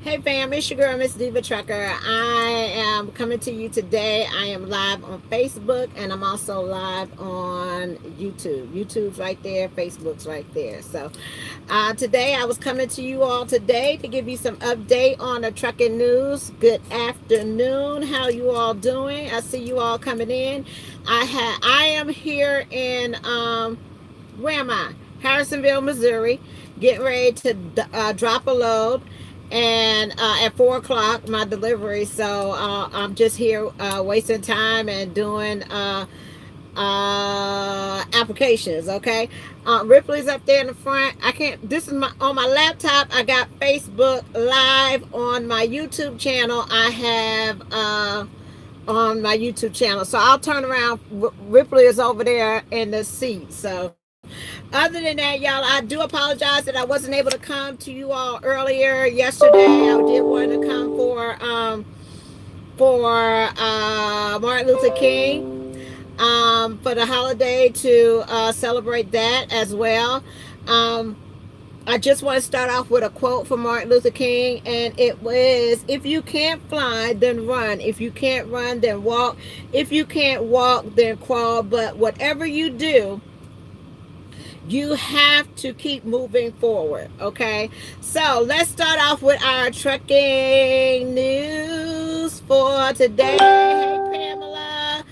Hey fam, it's your girl, Miss Diva Trucker. I am coming to you today. I am live on Facebook and I'm also live on YouTube. YouTube's right there, Facebook's right there. So today I was coming to you all today to give you some update on the trucking news. Good afternoon. How you all doing? I see you all coming in. I am here in where am I? Harrisonville, Missouri, getting ready to drop a load, and at 4 o'clock my delivery. So I'm just here wasting time and doing applications. Okay, Ripley's up there in the front. I can't. This is my on my laptop. I got Facebook Live on my YouTube channel. I have on my YouTube channel. So I'll turn around. Ripley is over there in the seat. So other than that, y'all, I do apologize that I wasn't able to come to you all earlier yesterday. I did want to come for Martin Luther King for the holiday to celebrate that as well. Um, I just want to start off with a quote from Martin Luther King, and it was, "If you can't fly, then run. If you can't run, then walk. If you can't walk, then crawl. But whatever you do, you have to keep moving forward." Okay, so let's start off with our trucking news for today. Hey Pamela,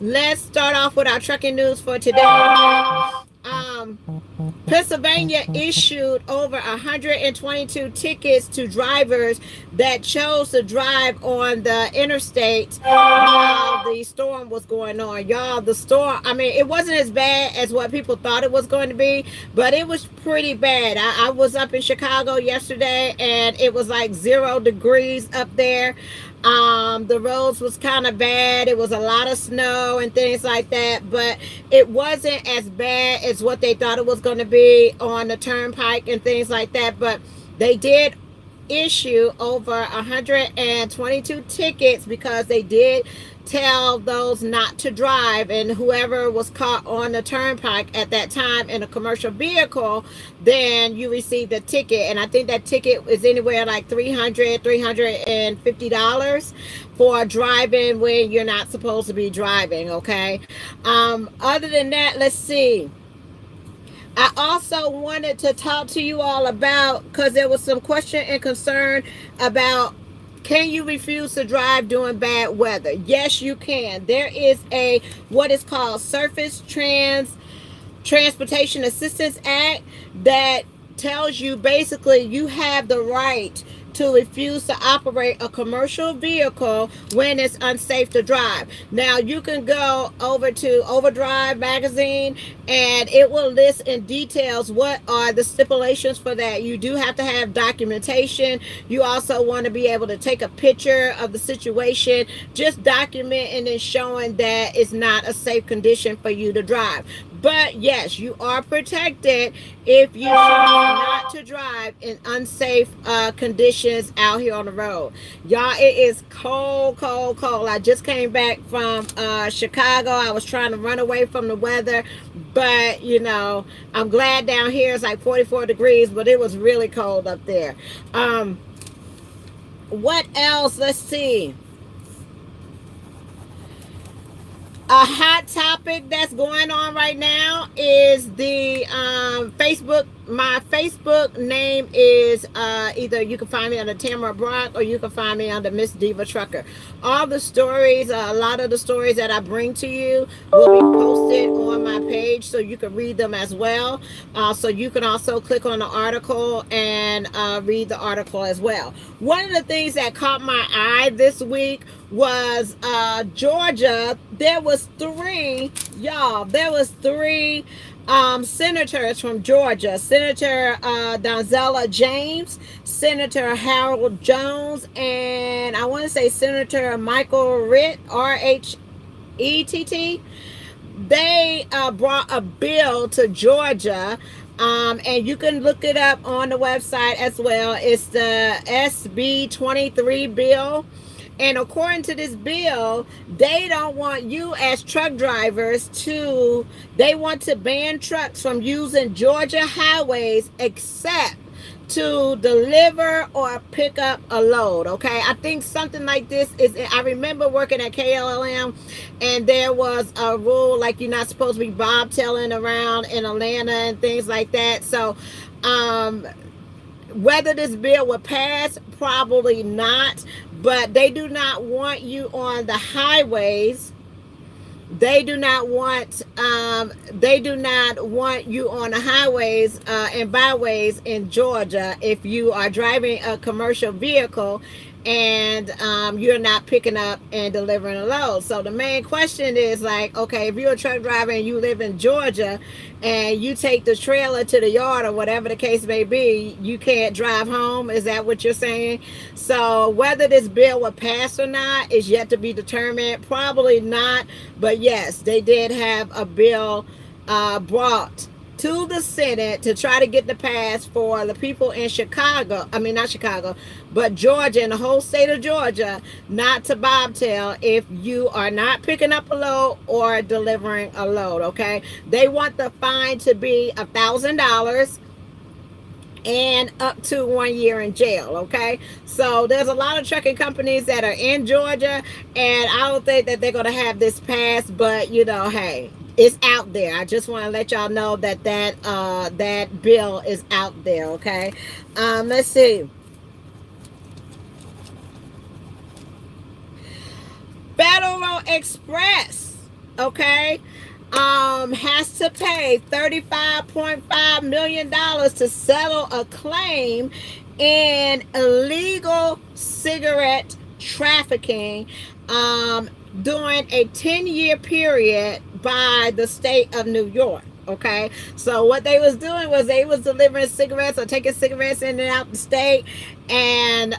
let's start off with our trucking news for today. um Pennsylvania issued over 122 tickets to drivers that chose to drive on the interstate while the storm was going on. Y'all, the storm, I mean, it wasn't as bad as what people thought it was going to be, but it was pretty bad. I was up in Chicago yesterday and it was like 0 degrees up there. The roads was kind of bad. It was a lot of snow and things like that, but it wasn't as bad as what they thought it was going to be on the turnpike and things like that. But they did issue over 122 tickets because they did tell those not to drive, and whoever was caught on the turnpike at that time in a commercial vehicle, then you received a ticket. And I think that ticket is anywhere like $350 for driving when you're not supposed to be driving. Okay, other than that, let's see. I also wanted to talk to you all about, because there was some question and concern about, can you refuse to drive during bad weather? Yes, you can. There is a what is called Surface Transportation Assistance Act that tells you basically you have the right to refuse to operate a commercial vehicle when it's unsafe to drive. Now, you can go over to Overdrive magazine and it will list in details what are the stipulations for that. You do have to have documentation. You also want to be able to take a picture of the situation, just documenting and showing that it's not a safe condition for you to drive. But yes, you are protected if you choose not to drive in unsafe conditions out here on the road. Y'all, it is cold, cold, cold. I just came back from Chicago. I was trying to run away from the weather, but I'm glad down here it's like 44 degrees, but it was really cold up there. What else? Let's see. A hot topic that's going on right now is the Facebook. My Facebook name is either you can find me under Tamara Brock or you can find me under Miss Diva Trucker. All the stories, a lot of the stories that I bring to you will be posted on my page so you can read them as well. So you can also click on the article and read the article as well. One of the things that caught my eye this week was Georgia. There was three, y'all. There was three senators from Georgia. Senator Donzella James, Senator Harold Jones, and I want to say Senator Michael Ritt, Rhett. They brought a bill to Georgia, and you can look it up on the website as well. It's the SB 23 bill. And according to this bill, they don't want you as truck drivers they want to ban trucks from using Georgia highways except to deliver or pick up a load. Okay, I think something like this is, I remember working at KLM, and there was a rule like you're not supposed to be bobtailing around in Atlanta and things like that. So whether this bill will pass, probably not, but they do not want you on the highways. They do not want you on the highways and byways in Georgia if you are driving a commercial vehicle and you're not picking up and delivering a load. So the main question is like, okay, if you're a truck driver and you live in Georgia and you take the trailer to the yard or whatever the case may be, you can't drive home. Is that what you're saying? So whether this bill will pass or not is yet to be determined. Probably not, but yes, they did have a bill brought to the Senate to try to get the pass for the people in Chicago. I mean, not Chicago, but Georgia and the whole state of Georgia not to bobtail if you are not picking up a load or delivering a load. Okay, they want the fine to be $1,000 and up to 1 year in jail. Okay, so there's a lot of trucking companies that are in Georgia, and I don't think that they're going to have this passed, but you know, hey, it's out there. I just want to let y'all know that that bill is out there. Okay, let's see. Federal Express, okay, has to pay $35.5 million to settle a claim in illegal cigarette trafficking during a 10-year period by the state of New York. Okay, so what they was doing was they was delivering cigarettes or taking cigarettes in and out the state, and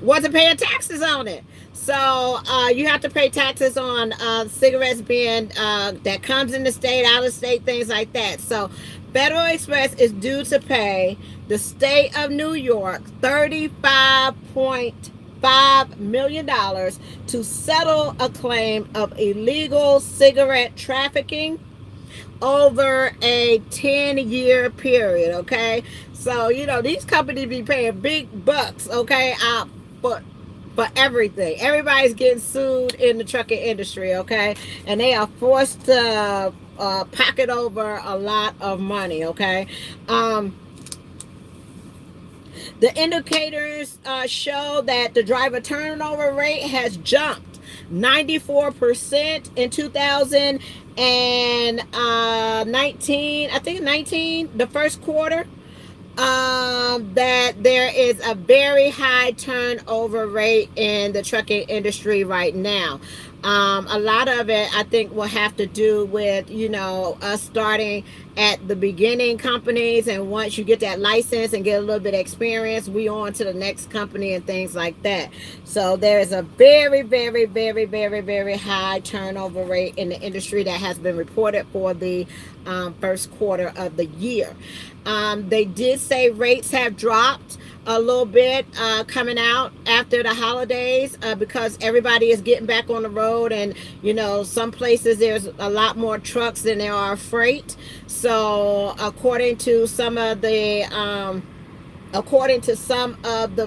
wasn't paying taxes on it. So you have to pay taxes on cigarettes being that comes in the state, out of state, things like that. So Federal Express is due to pay the state of New York $35.5 million to settle a claim of illegal cigarette trafficking over a 10-year period. Okay, so you know these companies be paying big bucks, okay, for everything. Everybody's getting sued in the trucking industry, okay, and they are forced to pocket over a lot of money. Okay, the indicators show that the driver turnover rate has jumped 94% in 2019. I think 19, the first quarter. That there is a very high turnover rate in the trucking industry right now. A lot of it, I think, will have to do with, you know, us starting at the beginning companies, and once you get that license and get a little bit of experience, we on to the next company and things like that. So there's a very, very, very, very, very high turnover rate in the industry that has been reported for the first quarter of the year. They did say rates have dropped a little bit coming out after the holidays because everybody is getting back on the road, and you know, some places there's a lot more trucks than there are freight. So according to some of the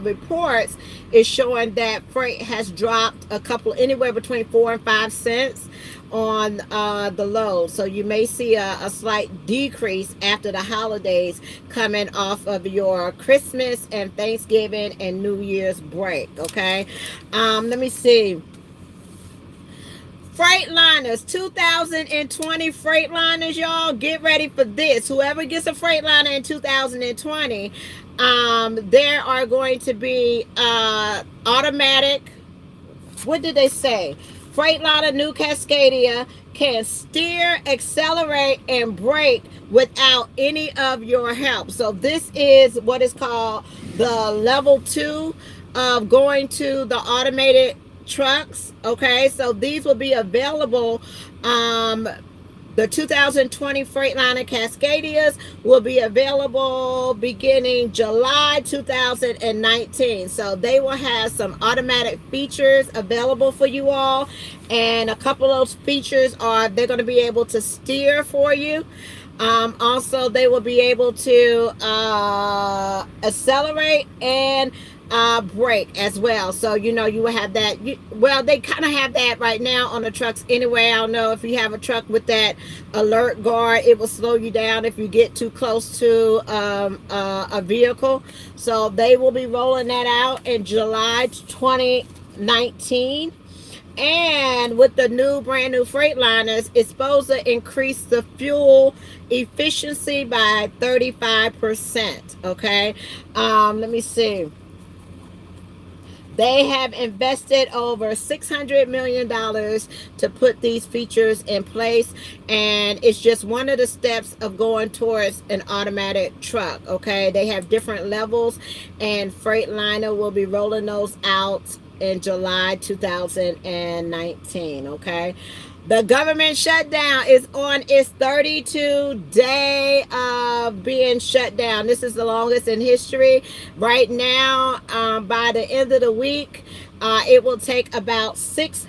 reports, it's showing that freight has dropped a couple, anywhere between 4 and 5 cents on the load. So you may see a slight decrease after the holidays coming off of your Christmas and Thanksgiving and New Year's break. Okay, let me see. Freightliners, 2020 Freightliners, y'all, get ready for this. Whoever gets a Freightliner in 2020, there are going to be automatic, what did they say? Freightliner New Cascadia can steer, accelerate, and brake without any of your help. So this is what is called the level 2 of going to the automated trucks. Okay, so these will be available. The 2020 Freightliner Cascadias will be available beginning July 2019. So they will have some automatic features available for you all, and a couple of those features are they're going to be able to steer for you. Also, they will be able to accelerate and brake as well. So, you will have that. Well, they kind of have that right now on the trucks anyway. I don't know if you have a truck with that alert guard, it will slow you down if you get too close to a vehicle. So, they will be rolling that out in July 2019. And with the brand new Freightliners, it's supposed to increase the fuel efficiency by 35%. Okay. Let me see. They have invested over $600 million to put these features in place, and it's just one of the steps of going towards an automatic truck. Okay, they have different levels, and Freightliner will be rolling those out in July 2019. Okay. The government shutdown is on its 32 day of being shut down. This is the longest in history. Right now, by the end of the week, it will take about $6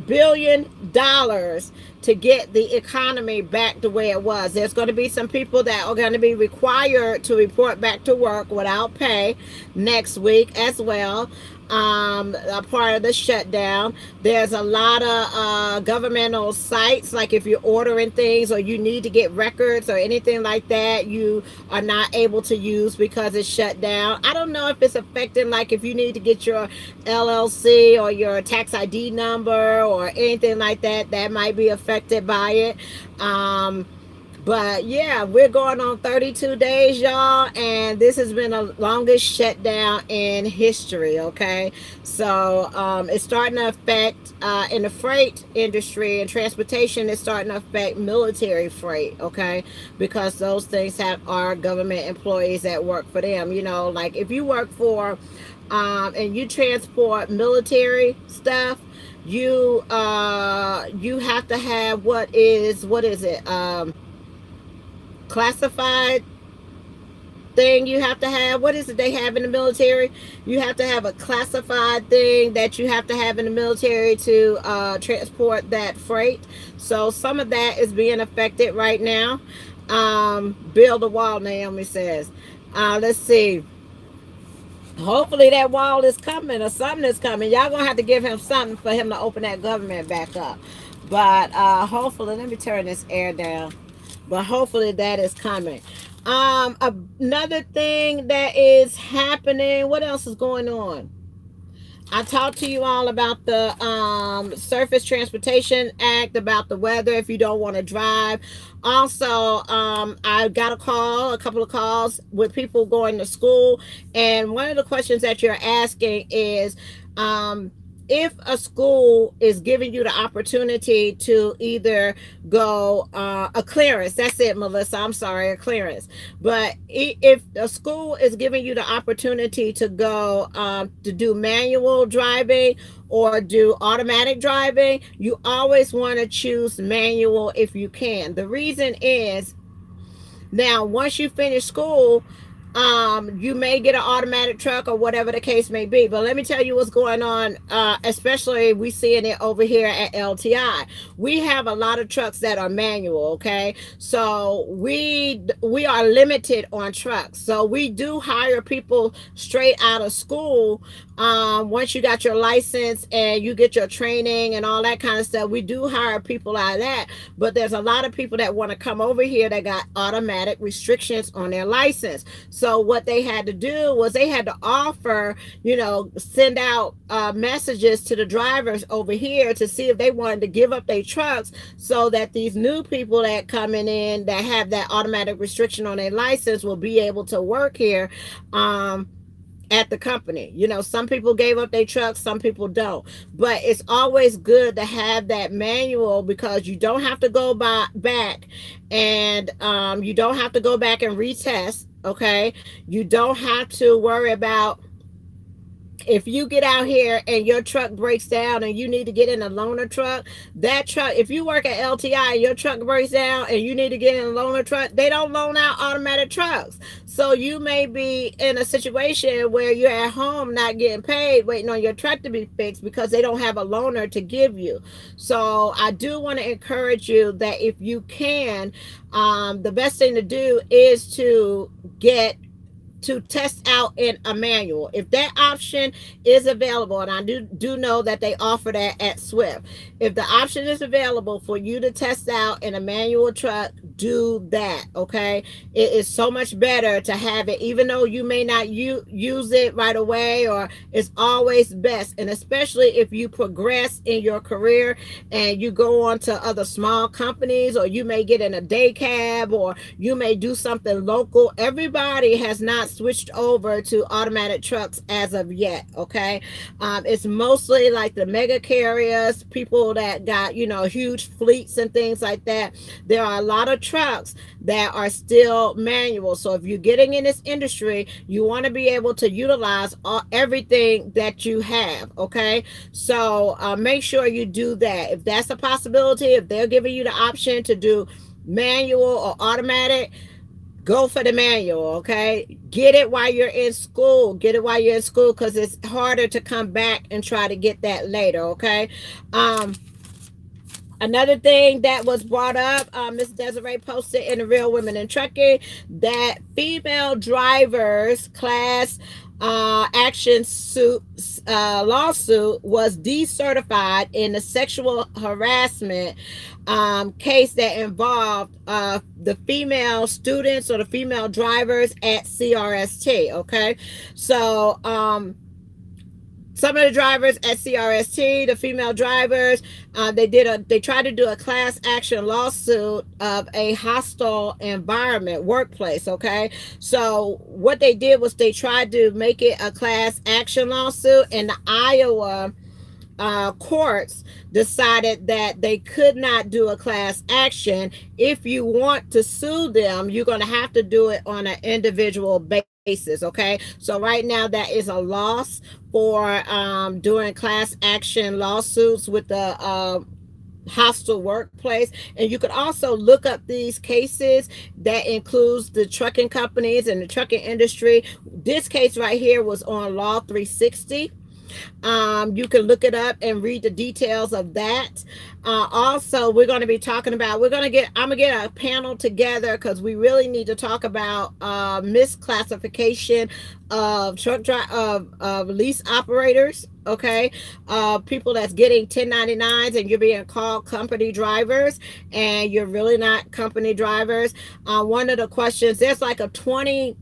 billion to get the economy back the way it was. There's going to be some people that are going to be required to report back to work without pay next week as well. A part of the shutdown. There's a lot of governmental sites, like if you're ordering things or you need to get records or anything like that, you are not able to use because it's shut down. I don't know if it's affecting, like if you need to get your LLC or your tax ID number or anything like that, that might be affected by it. But yeah, we're going on 32 days, y'all, and this has been the longest shutdown in history. Okay, so it's starting to affect in the freight industry and transportation. It's starting to affect military freight. Okay, because those things have our government employees that work for them. Like if you work for and you transport military stuff, you have to have what is it? Classified thing you have to have. What is it they have in the military? You have to have a classified thing that you have to have in the military to transport that freight. So some of that is being affected right now. Build a wall, Naomi says. Let's see. Hopefully that wall is coming or something is coming. Y'all gonna have to give him something for him to open that government back up. But hopefully, let me turn this air down. But hopefully that is coming. Another thing that is happening. What else is going on? I talked to you all about the Surface Transportation Act, about the weather if you don't want to drive. Also, I got a couple of calls with people going to school. And one of the questions that you're asking is, if a school is giving you the opportunity to either go a clearance, that's it, Melissa, I'm sorry, a clearance. But if a school is giving you the opportunity to go to do manual driving or do automatic driving, you always want to choose manual if you can. The reason is, now once you finish school, you may get an automatic truck or whatever the case may be. But let me tell you what's going on, especially we seeing it over here at LTI. We have a lot of trucks that are manual, okay? So we are limited on trucks. So we do hire people straight out of school. Once you got your license and you get your training and all that kind of stuff, we do hire people out of that. But there's a lot of people that want to come over here that got automatic restrictions on their license. So what they had to do was they had to offer, send out messages to the drivers over here to see if they wanted to give up their trucks so that these new people that coming in that have that automatic restriction on their license will be able to work here. At the company. Some people gave up their trucks, some people don't. But it's always good to have that manual because you don't have to go back and you don't have to go back and retest. Okay. You don't have to worry about If you get out here and your truck breaks down and you need to get in a loaner truck, that truck, if you work at LTI and your truck breaks down and you need to get in a loaner truck, they don't loan out automatic trucks. So you may be in a situation where you're at home not getting paid, waiting on your truck to be fixed because they don't have a loaner to give you. So I do want to encourage you that if you can, the best thing to do is to get to test out in a manual. If that option is available, and I do know that they offer that at Swift, if the option is available for you to test out in a manual truck, do that. Okay, it is so much better to have it, even though you may not use it right away, or it's always best. And especially if you progress in your career and you go on to other small companies, or you may get in a day cab, or you may do something local. Everybody has not switched over to automatic trucks as of yet. Okay, it's mostly like the mega carriers, people that got, you know, huge fleets and things like that. There are a lot of trucks that are still manual. So if you're getting in this industry, you want to be able to utilize everything that you have. Okay, so make sure you do that. If that's a possibility, if they're giving you the option to do manual or automatic, go for the manual. Okay, get it while you're in school. Get it while you're in school, because it's harder to come back and try to get that later. Okay. Another thing that was brought up, Ms. Desiree posted in the Real Women in Trucking, that female drivers class action suit lawsuit was decertified in the sexual harassment case that involved the female students or the female drivers at CRST. Okay, so some of the drivers at CRST, the female drivers, they tried to do a class action lawsuit of a hostile environment workplace. Okay, so what they did was they tried to make it a class action lawsuit, and the Iowa courts decided that they could not do a class action. If you want to sue them, you're going to have to do it on an individual basis. Okay, so right now that is a loss for doing class action lawsuits with the hostile workplace. And you could also look up these cases that includes the trucking companies and the trucking industry. This case right here was on Law 360. You can look it up and read the details of that. Also, we're going to be talking about, I'm going to get a panel together, because we really need to talk about misclassification of of lease operators. Okay, people that's getting 1099s and you're being called company drivers and you're really not company drivers. One of the questions, there's like a 20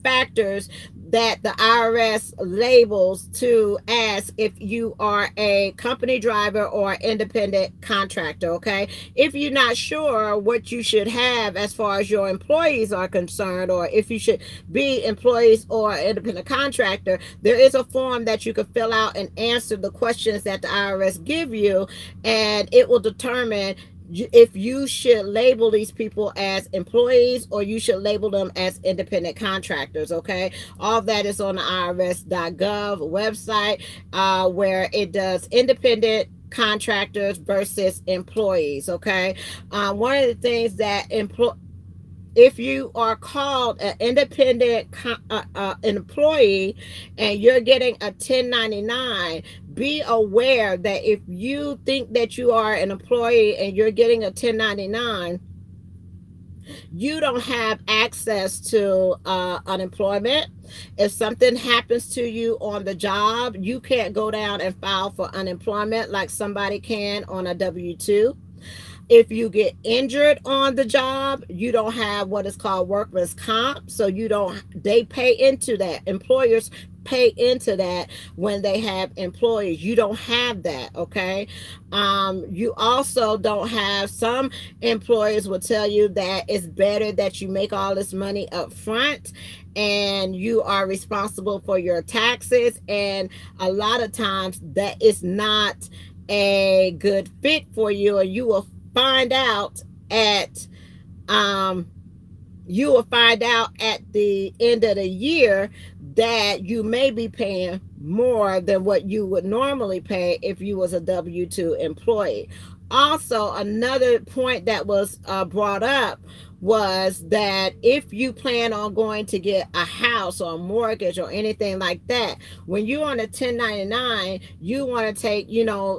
factors that the IRS labels to ask if you are a company driver or independent contractor. Okay, if you're not sure what you should have as far as your employees are concerned, or if you should be employees or independent contractor, there is a form that you can fill out and answer the questions that the IRS give you, and it will determine if you should label these people as employees or you should label them as independent contractors. Okay, all that is on the irs.gov website, where it does independent contractors versus employees. Okay, one of the things that if you are called an independent employee and you're getting a 1099, be aware that if you think that you are an employee and you're getting a 1099, you don't have access to unemployment. If something happens to you on the job, you can't go down and file for unemployment like somebody can on a W-2. If you get injured on the job, you don't have what is called workman's comp. So they pay into that. Employers pay into that when they have employees. You don't have that. Okay. You also don't have, some employers will tell you that it's better that you make all this money up front and you are responsible for your taxes. And a lot of times that is not a good fit for you, and you will find out at you will find out at the end of the year that you may be paying more than what you would normally pay if you was a W-2 employee. Also, another point that was brought up was that if you plan on going to get a house or a mortgage or anything like that, when you're on a 1099, you want to take,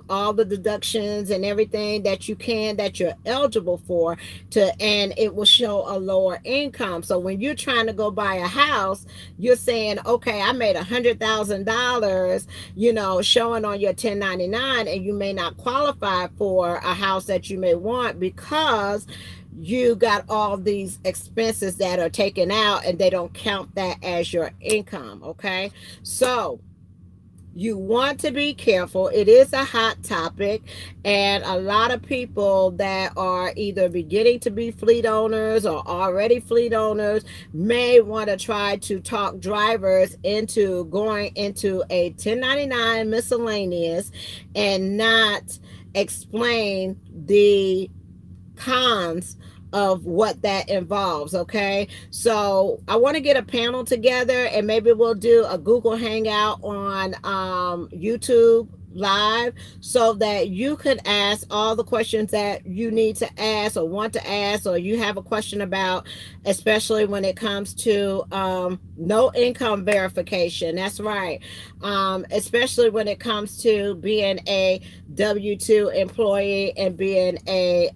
all the deductions and everything that you can that you're eligible for, and it will show a lower income. So when you're trying to go buy a house, you're saying, okay, I made $100,000, showing on your 1099, and you may not qualify for a house that you may want because you got all these expenses that are taken out and they don't count that as your income. Okay, so you want to be careful. It is a hot topic, and a lot of people that are either beginning to be fleet owners or already fleet owners may want to try to talk drivers into going into a 1099 miscellaneous and not explain the cons of what that involves. Okay, so I want to get a panel together, and maybe we'll do a Google Hangout on YouTube live so that you can ask all the questions that you need to ask or want to ask, or you have a question about, especially when it comes to no income verification. That's right. Especially when it comes to being a W-2 employee and being a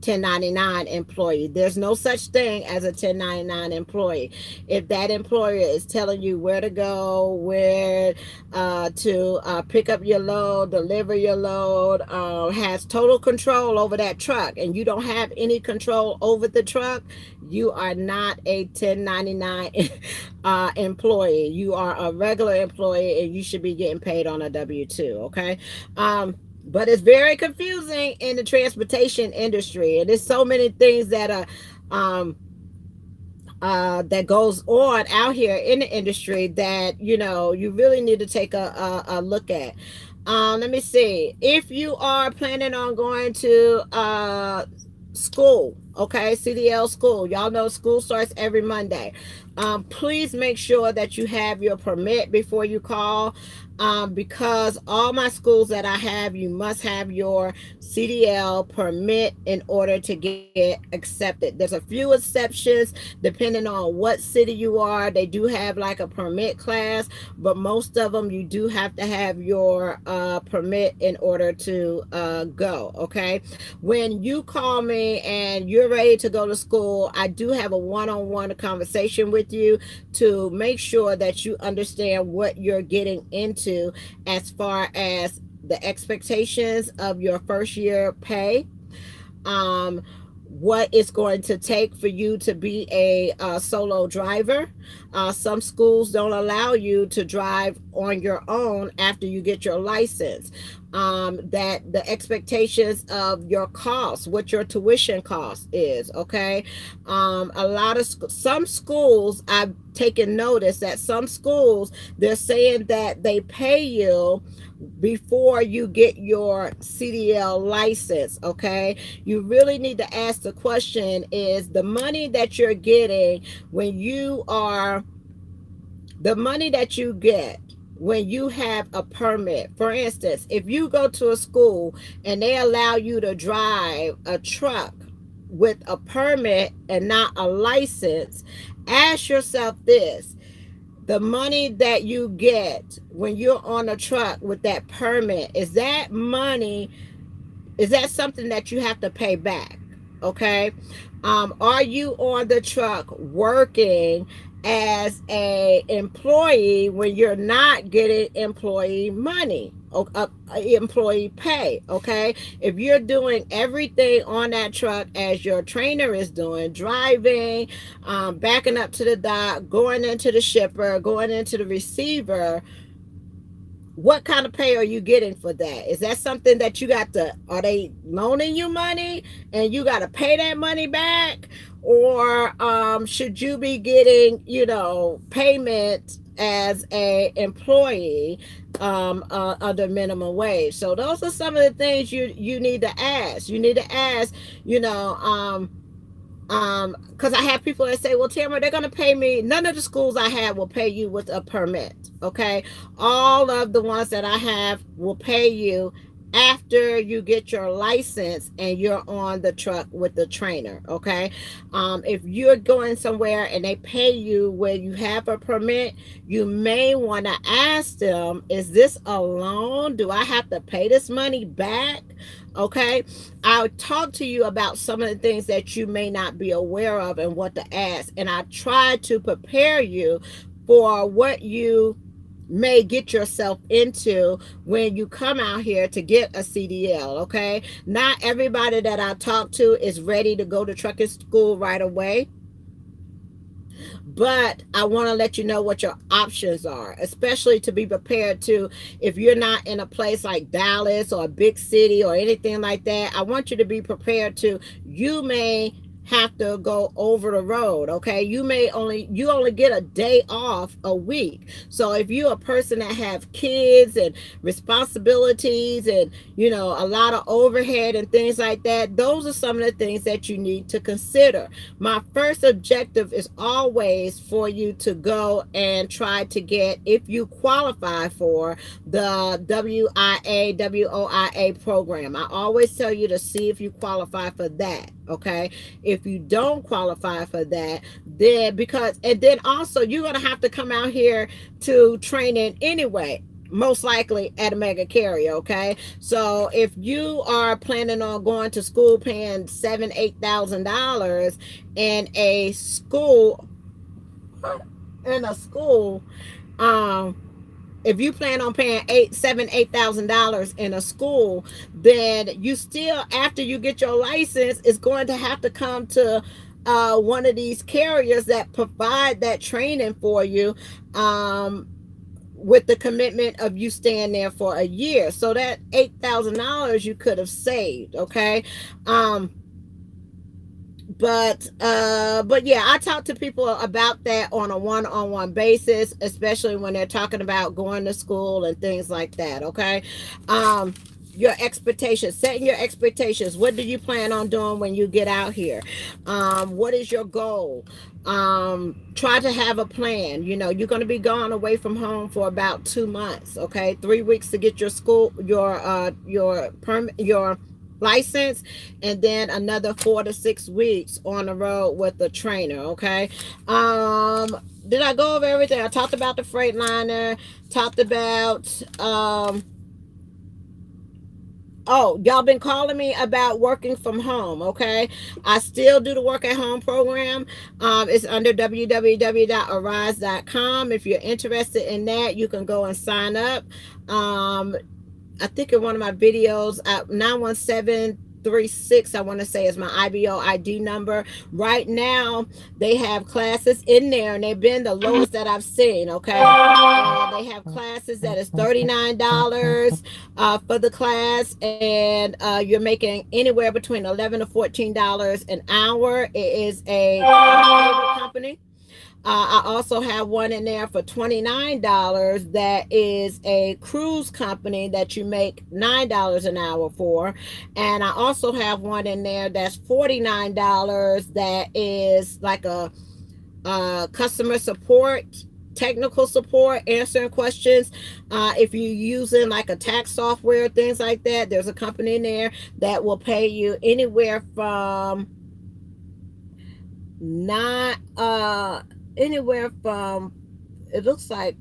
1099 employee. There's no such thing as a 1099 employee. If that employer is telling you where to go, where to pick up your load, deliver your load, has total control over that truck, and you don't have any control over the truck, you are not a 1099 employee. You are a regular employee, and you should be getting paid on a W-2. Okay. But it's very confusing in the transportation industry, and there's so many things that are that goes on out here in the industry that you really need to take a look at. Let me see. If you are planning on going to school, okay, CDL school, y'all know school starts every Monday. Please make sure that you have your permit before you call, because all my schools that I have, you must have your CDL permit in order to get accepted. There's a few exceptions depending on what city you are. They do have like a permit class, but most of them you do have to have your permit in order to go. Okay, when you call me and you're ready to go to school, I do have a one-on-one conversation with you to make sure that you understand what you're getting into as far as the expectations of your first year pay, what it's going to take for you to be a solo driver. Some schools don't allow you to drive on your own after you get your license. That the expectations of your costs, what your tuition cost is. Okay. Some schools, I've taken notice that some schools, they're saying that they pay you before you get your CDL license. Okay, you really need to ask the question, is the money that you're getting when you are the money that you get when you have a permit? For instance, if you go to a school and they allow you to drive a truck with a permit and not a license, ask yourself this: the money that you get when you're on a truck with that permit, is that something that you have to pay back? Okay. Are you on the truck working as a employee when you're not getting employee money, employee pay? Okay, if you're doing everything on that truck as your trainer is doing, driving, backing up to the dock, going into the shipper, going into the receiver, what kind of pay are you getting for that? Is that something that are they loaning you money and you got to pay that money back? Or should you be getting, payment as a employee under minimum wage? So those are some of the things you need to ask. You need to ask, Because I have people that say, well, Tamara, they're going to pay me. None of the schools I have will pay you with a permit. Okay. All of the ones that I have will pay you after you get your license and you're on the truck with the trainer. Okay. If you're going somewhere and they pay you where you have a permit, you may want to ask them, is this a loan? Do I have to pay this money back? Okay. I'll talk to you about some of the things that you may not be aware of and what to ask. And I try to prepare you for what you may get yourself into when you come out here to get a CDL. Okay. Not everybody that I talk to is ready to go to trucking school right away. But I want to let you know what your options are, especially to be prepared to, if you're not in a place like Dallas or a big city or anything like that, I want you to be prepared to, you may have to go over the road. Okay. You only get a day off a week. So if you're a person that have kids and responsibilities and, a lot of overhead and things like that, those are some of the things that you need to consider. My first objective is always for you to go and try to get, if you qualify for the WIA program. I always tell you to see if you qualify for that. Okay. If you don't qualify for that, then and then also you're going to have to come out here to training anyway, most likely at a mega carrier. Okay. So if you are planning on going to school paying $7,000-$8,000 in a school, if you plan on paying $8,000 in a school, then you still, after you get your license, is going to have to come to one of these carriers that provide that training for you, with the commitment of you staying there for a year. So that $8,000 you could have saved. Okay. But yeah, I talk to people about that on a one-on-one basis, especially when they're talking about going to school and things like that. Okay. Your expectations, setting your expectations. What do you plan on doing when you get out here? What is your goal? Try to have a plan. You're going to be gone away from home for about 2 months. Okay. 3 weeks to get your permit, your license, and then another 4 to 6 weeks on the road with the trainer. Okay. Did I go over everything? I talked about the Freightliner, talked about y'all been calling me about working from home. Okay. I still do the work at home program. It's under www.arise.com. If you're interested in that, you can go and sign up. I think in one of my videos, 91736, I want to say, is my IBO ID number. Right now, they have classes in there, and they've been the lowest that I've seen. Okay. They have classes that is $39 for the class, and you're making anywhere between $11 to $14 an hour. It is a company. I also have one in there for $29 that is a cruise company that you make $9 an hour for. And I also have one in there that's $49 that is like a customer support, technical support, answering questions. If you're using like a tax software, things like that, there's a company in there that will pay you anywhere from it looks like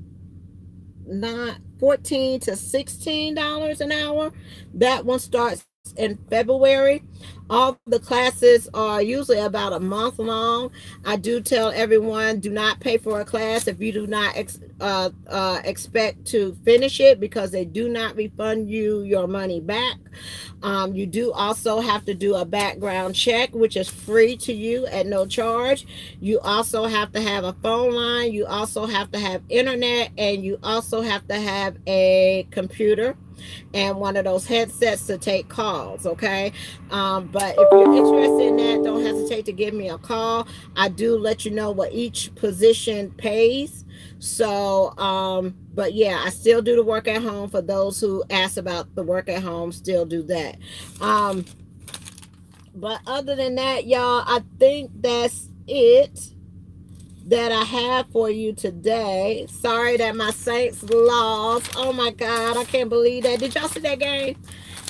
$14 to $16 an hour. That one starts in February. All the classes are usually about a month long. I do tell everyone, do not pay for a class if you do not expect to finish it, because they do not refund you your money back. You do also have to do a background check, which is free to you at no charge. You also have to have a phone line. You also have to have internet, and you also have to have a computer and one of those headsets to take calls. Okay. But if you're interested in that, don't hesitate to give me a call. I do let you know what each position pays. So, but yeah, I still do the work at home. For those who ask about the work at home, still do that. But other than that, y'all, I think that's it that I have for you today. Sorry that my Saints lost. Oh my God, I can't believe that. Did y'all see that game?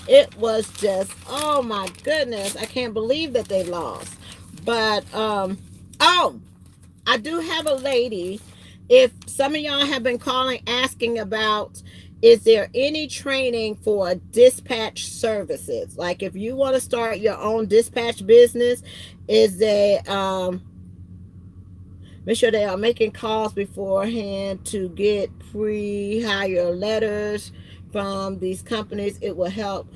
It was just, oh my goodness, I can't believe that they lost. But oh, I do have a lady. If some of y'all have been calling asking about, is there any training for dispatch services? Like if you want to start your own dispatch business, is there make sure they are making calls beforehand to get pre-hire letters from these companies. It will help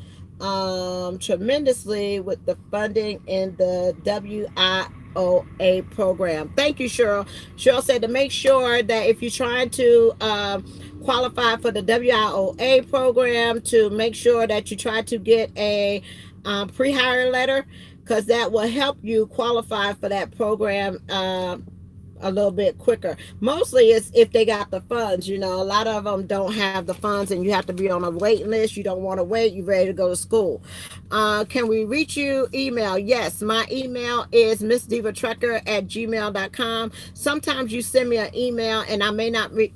tremendously with the funding in the WIOA program. Thank you, Cheryl. Cheryl said to make sure that if you're trying to qualify for the WIOA program, to make sure that you try to get a pre-hire letter, because that will help you qualify for that program a little bit quicker. Mostly it's if they got the funds. You know, a lot of them don't have the funds and you have to be on a waiting list. You don't want to wait. You're ready to go to school. Can we reach you? Email. Yes, my email is missdivatrucker@gmail.com. Sometimes you send me an email and I may not be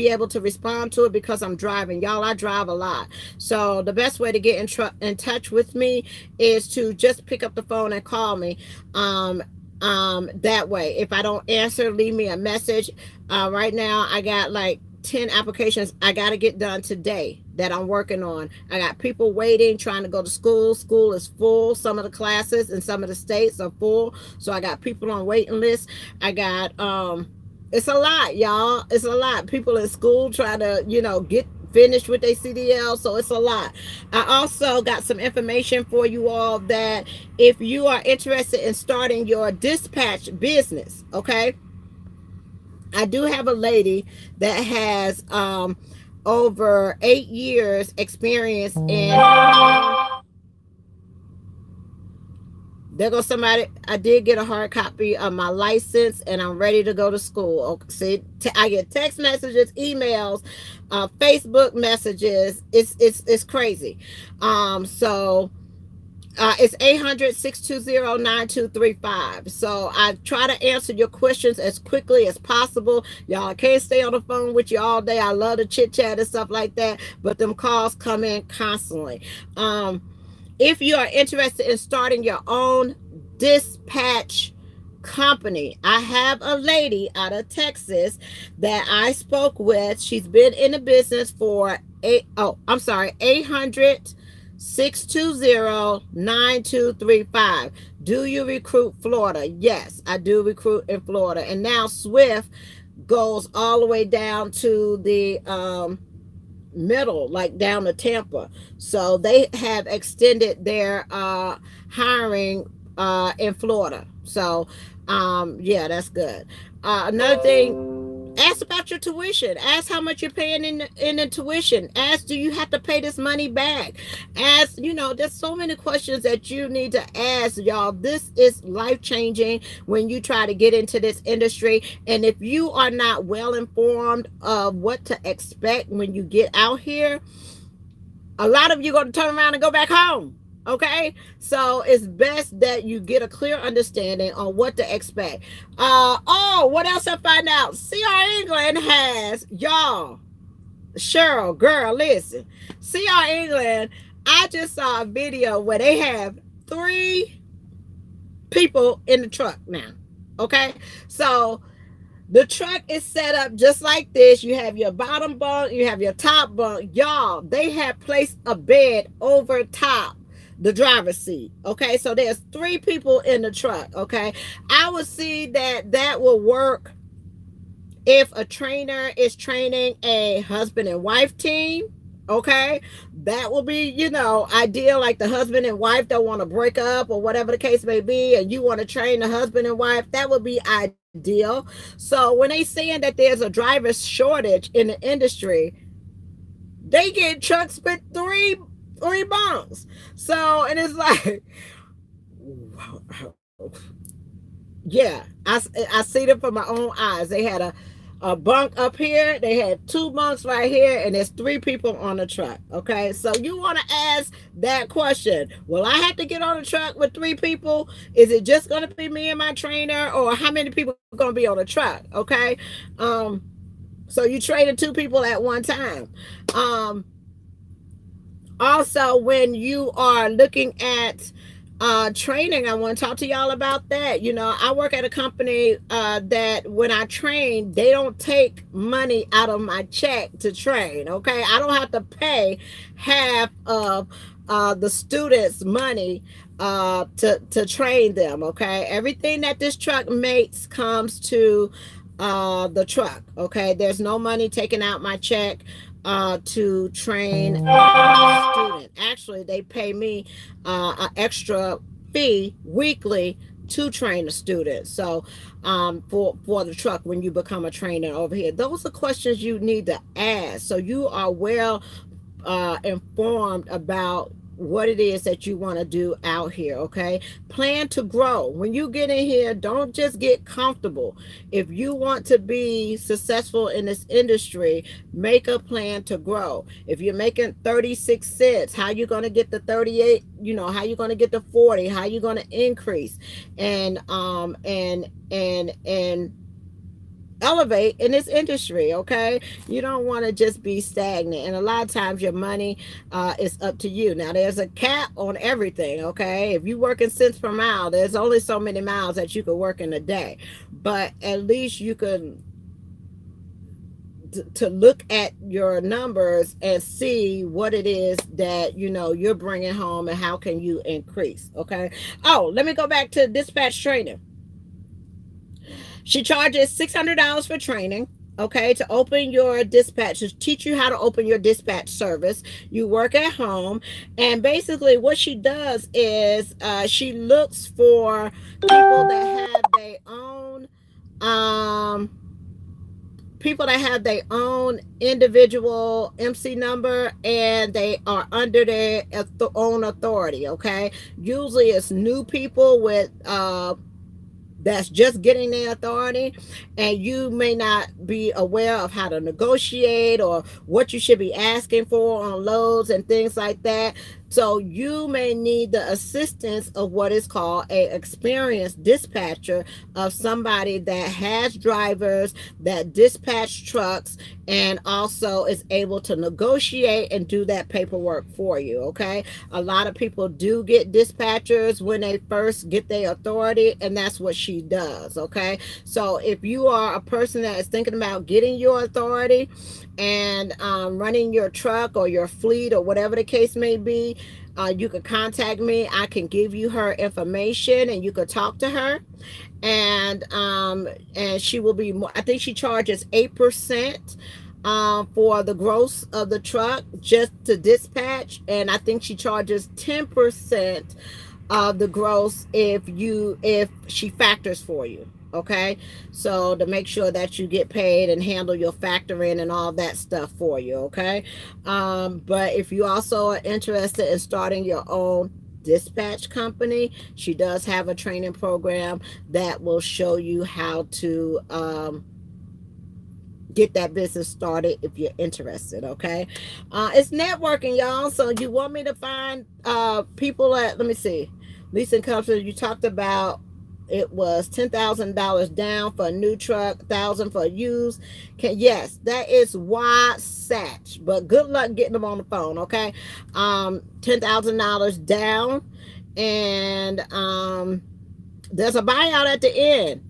able to respond to it because I'm driving. Y'all, I drive a lot. So the best way to get in touch with me is to just pick up the phone and call me. That way, if I don't answer, leave me a message. Right now I got like 10 applications I got to get done today that I'm working on. I got people waiting, trying to go to school. School is full. Some of the classes in some of the states are full, so I got people on waiting lists. I got it's a lot, y'all. It's a lot. People in school trying to, get finished with their CDL, so it's a lot. I also got some information for you all that if you are interested in starting your dispatch business, okay? I do have a lady that has over 8 years experience in there goes somebody. I did get a hard copy of my license and I'm ready to go to school. Okay, see, I get text messages, emails, Facebook messages. It's crazy. So it's 800-620-9235. So I try to answer your questions as quickly as possible. Y'all, I can't stay on the phone with you all day. I love to chit chat and stuff like that, but them calls come in constantly. If you are interested in starting your own dispatch company, I have a lady out of Texas that I spoke with. She's been in the business for 800-620-9235. Do you recruit Florida? Yes, I do recruit in Florida. And now Swift goes all the way down to the middle, like down to Tampa. So they have extended their hiring in Florida. So yeah, that's good. Another thing, ask about your tuition. Ask how much you're paying in the tuition. Ask, do you have to pay this money back? Ask, there's so many questions that you need to ask, y'all. This is life-changing when you try to get into this industry. And if you are not well informed of what to expect when you get out here, a lot of you are going to turn around and go back home. Okay, so it's best that you get a clear understanding on what to expect. What else I find out? CR England has, y'all, Cheryl, girl, listen. CR England, I just saw a video where they have 3 people in the truck now. Okay, so the truck is set up just like this. You have your bottom bunk, you have your top bunk. Y'all, they have placed a bed over top the driver's seat. Okay, so there's 3 people in the truck. Okay, I would see that will work if a trainer is training a husband and wife team. Okay, that will be, ideal. Like the husband and wife don't want to break up or whatever the case may be, and you want to train the husband and wife, that would be ideal. So when they saying that there's a driver shortage in the industry, they get trucks with 3 bunks. So, and it's like, yeah, I see them from my own eyes. They had a bunk up here. They had two bunks right here, and there's three people on the truck. Okay, so you want to ask that question: will I have to get on a truck with three people? Is it just going to be me and my trainer, or how many people are going to be on the truck? Okay, um, so you traded two people at one time. Um, Also, when you are looking at training, I want to talk to y'all about that. You know, I work at a company that when I train, they don't take money out of my check to train. Okay, I don't have to pay half of the students' money to train them. Okay, everything that this truck makes comes to the truck. Okay, there's no money taken out my check to train a student. Actually, they pay me an extra fee weekly to train a student. So, for the truck when you become a trainer over here, those are questions you need to ask. So you are well informed about what it is that you want to do out here. Okay, plan to grow. When you get in here, don't just get comfortable. If you want to be successful in this industry, make a plan to grow. If you're making 36 cents, how you going to get the 38? You know, how you going to get the 40? How you going to increase and elevate in this industry. Okay, you don't want to just be stagnant, and a lot of times your money is up to you. Now there's a cap on everything. Okay, if you work in cents per mile, there's only so many miles that you could work in a day, but at least you can to look at your numbers and see what it is that you know you're bringing home and how can you increase. Okay, oh, let me go back to dispatch training. She charges $600 for training. Okay, to open your dispatch, to teach you how to open your dispatch service. You work at home, and basically, what she does is she looks for people that have their own um, people that have their own individual MC number and they are under their own authority. Okay, usually it's new people with that's just getting their authority, and you may not be aware of how to negotiate or what you should be asking for on loads and things like that. So you may need the assistance of what is called a experienced dispatcher, of somebody that has drivers that dispatch trucks and also is able to negotiate and do that paperwork for you. Okay, a lot of people do get dispatchers when they first get their authority, and that's what she does. Okay, so if you are a person that is thinking about getting your authority and running your truck or your fleet or whatever the case may be, you can contact me. I can give you her information and you could talk to her, and she will be more, I think she charges 8% for the gross of the truck just to dispatch, and I think she charges 10% of the gross if she factors for you. Okay, so to make sure that you get paid and handle your factoring and all that stuff for you. Okay, but if you also are interested in starting your own dispatch company, she does have a training program that will show you how to get that business started if you're interested. Okay, it's networking, y'all. So you want me to find people at, let me see, leasing company. You talked about it was $10,000 down for a new truck, 1,000 for a used. Yes, that is Wasatch, but good luck getting them on the phone. Okay, $10,000 down, and there's a buyout at the end.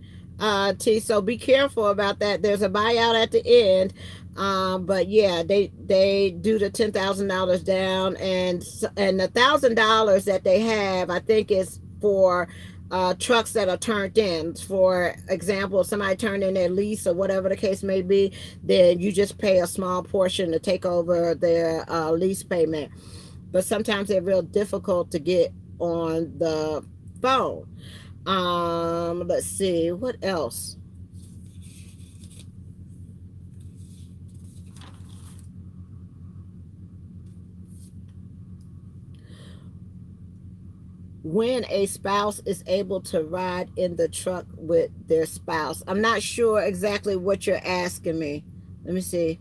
So be careful about that. There's a buyout at the end. But yeah, they do the $10,000 down, and the $1,000 that they have, I think, is for trucks that are turned in. For example, if somebody turned in their lease or whatever the case may be, then you just pay a small portion to take over their lease payment. But sometimes they're real difficult to get on the phone. Let's see what else. when a spouse is able to ride in the truck with their spouse. I'm not sure exactly what you're asking me. Let me see.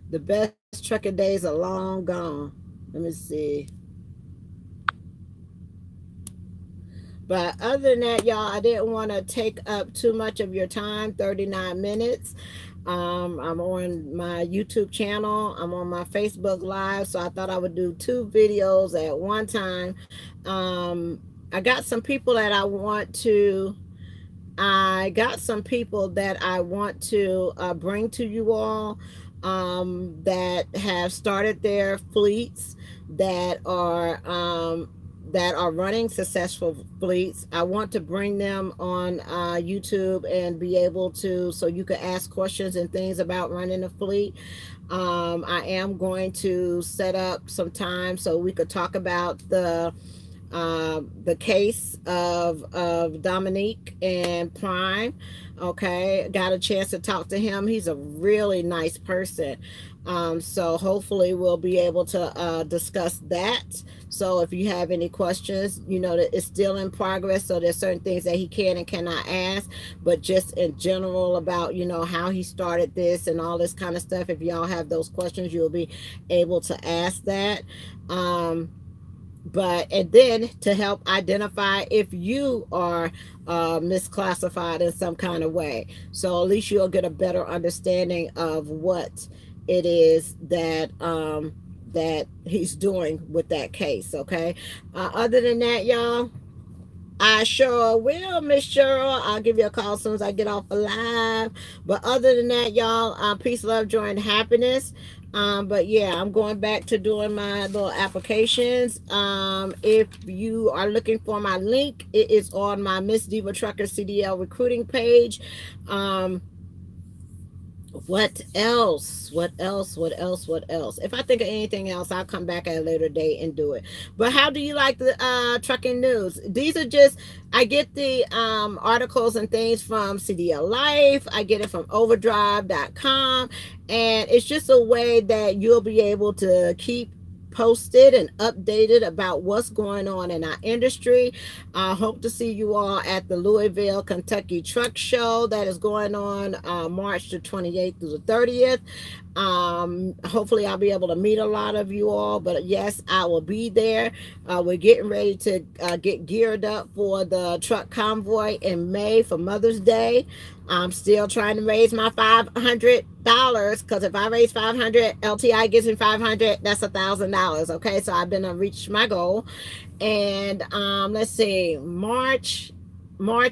The best trucking days are long gone. Let me see. But other than that, y'all, I didn't want to take up too much of your time, 39 minutes. I'm on my YouTube channel. I'm on my Facebook Live. So I thought I would do two videos at one time. I got some people that I want to bring to you all, that have started their fleets, that are running successful fleets. I want to bring them on YouTube and be able to, so you can ask questions and things about running a fleet. I am going to set up some time so we could talk about the case of Dominique and Prime. Okay, got a chance to talk to him. He's a really nice person. So hopefully we'll be able to discuss that. So if you have any questions, you know that it's still in progress. So there's certain things that he can and cannot ask, but just in general about, you know, how he started this and all this kind of stuff. If y'all have those questions, you'll be able to ask that. But and then to help identify if you are misclassified in some kind of way, so at least you'll get a better understanding of what it is that he's doing with that case. Okay, other than that, y'all, I sure will, Miss Cheryl. I'll give you a call as soon as I get off a live. But other than that, y'all, peace, love, joy, and happiness. But yeah, I'm going back to doing my little applications. If you are looking for my link, it is on my Miss Diva Trucker CDL recruiting page. What else? What else? What else? What else? If I think of anything else, I'll come back at a later date and do it. But how do you like the trucking news? These are just, I get the articles and things from CDL Life. I get it from overdrive.com. And it's just a way that you'll be able to keep posted and updated about what's going on in our industry. I hope to see you all at the Louisville, Kentucky Truck Show that is going on March the 28th through the 30th. Hopefully I'll be able to meet a lot of you all, but yes, I will be there. We're getting ready to get geared up for the truck convoy in May for Mother's Day. I'm still trying to raise my $500 because if I raise 500, LTI gives me 500. That's $1,000. Okay, so I've been to reach my goal. And let's see, March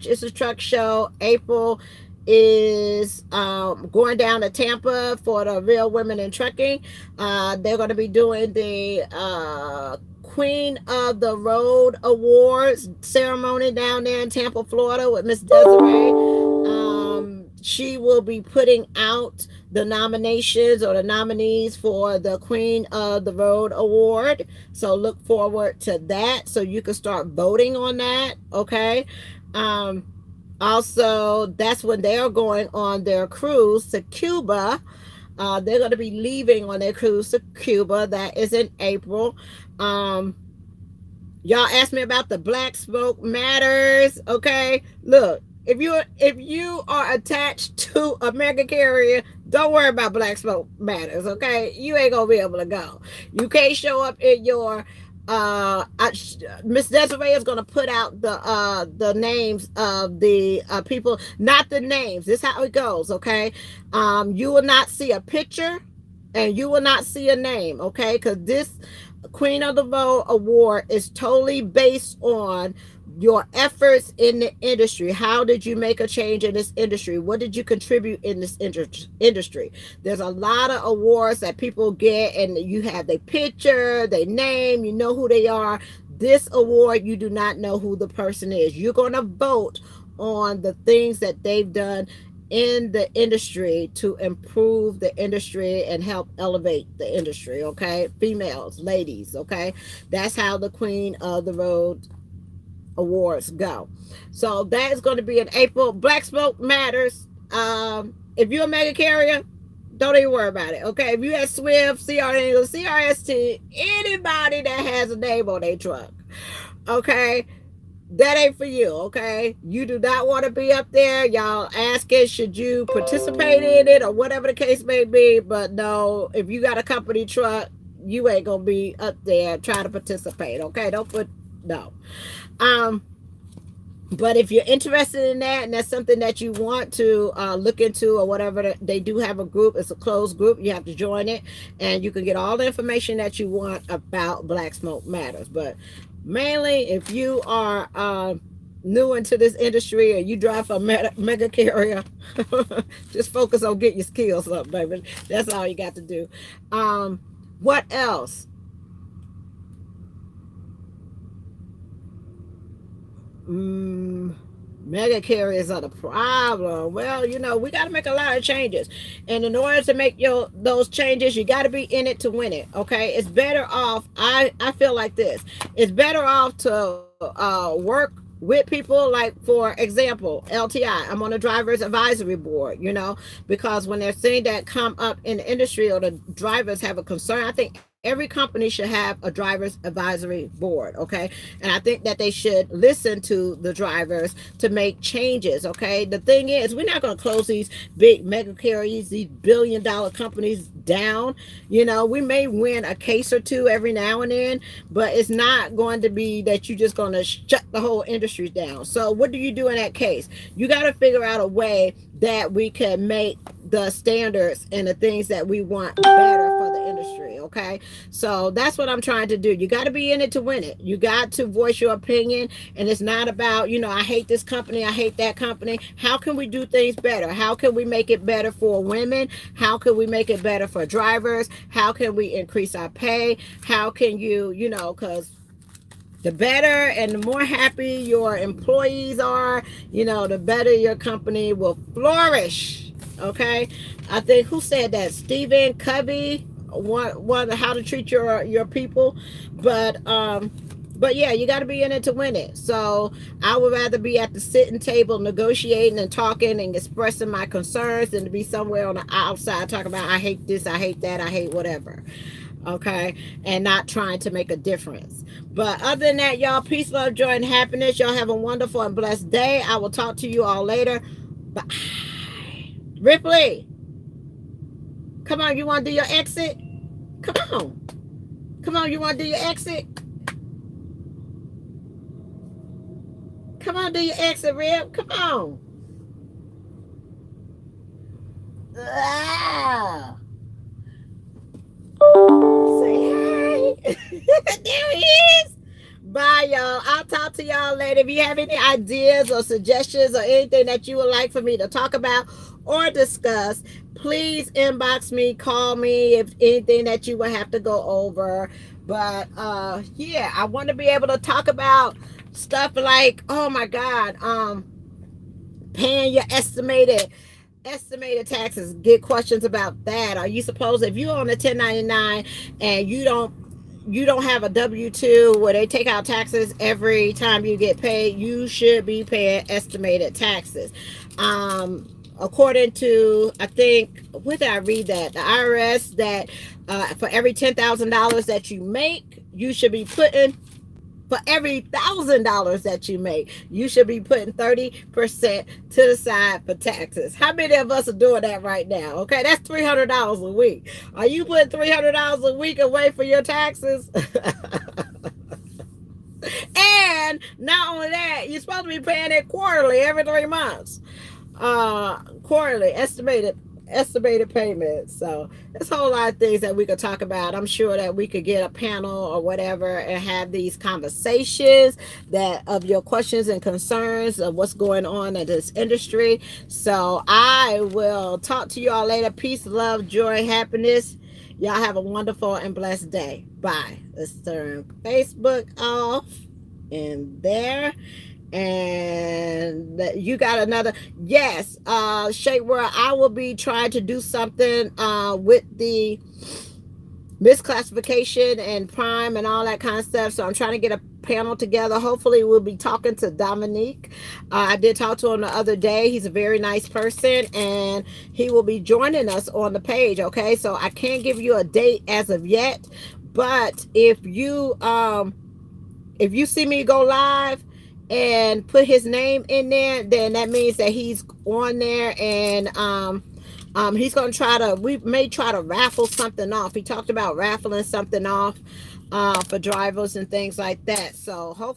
is a truck show. April is going down to Tampa for the Real Women in Trucking. They're going to be doing the Queen of the Road Awards ceremony down there in Tampa, Florida with Miss Desiree. She will be putting out the nominations or the nominees for the Queen of the Road Award. So look forward to that. So you can start voting on that. Okay. Also, that's when they're going on their cruise to Cuba. They're going to be leaving on their cruise to Cuba. That is in April. Y'all asked me about the Black Smoke Matters. Okay. Look. If you are attached to a mega carrier, don't worry about Black Smoke Matters, okay? You ain't gonna be able to go. You can't show up in your Miss Desiree is gonna put out the names of the people, not the names. This is how it goes, okay? You will not see a picture and you will not see a name, okay? Because this Queen of the Road Award is totally based on your efforts in the industry. How did you make a change in this industry? What did you contribute in this industry? There's a lot of awards that people get and you have their picture, their name, you know who they are. This award, you do not know who the person is. You're going to vote on the things that they've done in the industry to improve the industry and help elevate the industry, okay? Females, ladies, okay? That's how the Queen of the Road Awards go. So that is going to be in April. Black Smoke Matters. If you're a mega carrier, Don't even worry about it. Okay. If you had Swift, CRST, anybody that has a name on their truck, okay, that ain't for you. Okay. You do not want to be up there. Y'all asking, should you participate in it or whatever the case may be? But no, if you got a company truck, you ain't gonna be up there trying to participate. Okay. Don't put no. Um, but if you're interested in that and that's something that you want to look into or whatever, they do have a group. It's a closed group. You have to join it and you can get all the information that you want about Black Smoke Matters. But mainly, if you are new into this industry or you drive a mega carrier, just focus on getting your skills up, baby. That's all you got to do. What else? Mega carriers are the problem. Well, we got to make a lot of changes, and in order to make those changes, you got to be in it to win it. Okay, it's better off. I feel like this. It's better off to work with people, like, for example, LTI. I'm on the driver's advisory board, because when they're seeing that come up in the industry or the drivers have a concern, I think every company should have a driver's advisory board. Okay. And I think that they should listen to the drivers to make changes. Okay. The thing is, we're not going to close these big mega carriers, these billion-dollar companies down. We may win a case or two every now and then, but it's not going to be that you're just going to shut the whole industry down. So what do you do in that case? You got to figure out a way that we can make the standards and the things that we want better for the industry. Okay. So that's what I'm trying to do. You got to be in it to win it. You got to voice your opinion. And it's not about, I hate this company, I hate that company. How can we do things better? How can we make it better for women? How can we make it better for drivers? How can we increase our pay? How can you, because the better and the more happy your employees are, the better your company will flourish. Okay. I think, who said that? Stephen Covey, one how to treat your people. But yeah, you got to be in it to win it. So I would rather be at the sitting table negotiating and talking and expressing my concerns than to be somewhere on the outside talking about, I hate this, I hate that, I hate whatever. Okay. And not trying to make a difference. But other than that, y'all, peace, love, joy, and happiness. Y'all have a wonderful and blessed day. I will talk to you all later. Bye. Ripley, come on, you want to do your exit? Come on, you want to do your exit? Come on, do your exit, Rip. Come on. Say hi. There he is. Bye, y'all. I'll talk to y'all later. If you have any ideas or suggestions or anything that you would like for me to talk about or discuss, please inbox me, call me, if anything that you will have to go over. But yeah, I want to be able to talk about stuff like, oh my God, paying your estimated taxes. Get questions about that. Are you supposed, if you're on a 1099 and you don't have a W-2 where they take out taxes every time you get paid, you should be paying estimated taxes. According to, I think, where did I read that? The IRS, that for every $10,000 that you make, you should be putting, for every $1,000 that you make, you should be putting 30% to the side for taxes. How many of us are doing that right now? Okay, that's $300 a week. Are you putting $300 a week away for your taxes? And not only that, you're supposed to be paying it quarterly, every 3 months. Quarterly, estimated payments. So there's a whole lot of things that we could talk about. I'm sure that we could get a panel or whatever and have these conversations that of your questions and concerns of what's going on in this industry. So I will talk to you all later. Peace, love, joy, happiness. Y'all have a wonderful and blessed day. Bye. Let's turn Facebook off in there. And you got another, yes, Shake World, I will be trying to do something with the misclassification and prime and all that kind of stuff. So I'm trying to get a panel together. Hopefully, we'll be talking to Dominique. I did talk to him the other day. He's a very nice person, and he will be joining us on the page. Okay, so I can't give you a date as of yet, but if you see me go live and put his name in there, then that means that he's on there, and he's gonna try to. We may try to raffle something off. He talked about raffling something off for drivers and things like that. So hopefully.